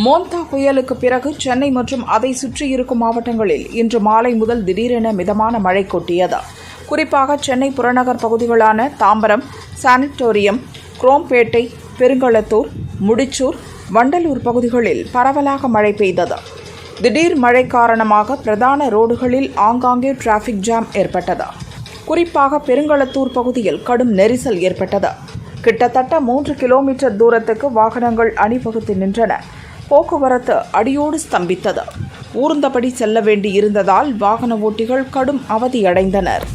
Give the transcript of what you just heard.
மோந்தா புயலுக்கு பிறகு சென்னை மற்றும் அதை சுற்றியிருக்கும் மாவட்டங்களில் இன்று மாலை முதல் திடீரென மிதமான மழை கொட்டியது. குறிப்பாக சென்னை புறநகர் பகுதிகளான தாம்பரம், சானிட்டோரியம், குரோம்பேட்டை, பெருங்களத்தூர், முடிச்சூர், வண்டலூர் பகுதிகளில் பரவலாக மழை பெய்தது. திடீர் மழை காரணமாக பிரதான ரோடுகளில் ஆங்காங்கே டிராஃபிக் ஜாம் ஏற்பட்டது. குறிப்பாக பெருங்களத்தூர் பகுதியில் கடும் நெரிசல் ஏற்பட்டது. கிட்டத்தட்ட 3 கிலோமீட்டர் தூரத்துக்கு வாகனங்கள் அணிவகுத்து நின்றன. போக்குவரத்து அடியோடு ஸ்தம்பித்தது. ஊர்ந்தபடி செல்ல வேண்டியிருந்ததால் வாகன ஓட்டிகள் கடும் அவதியடைந்தனர்.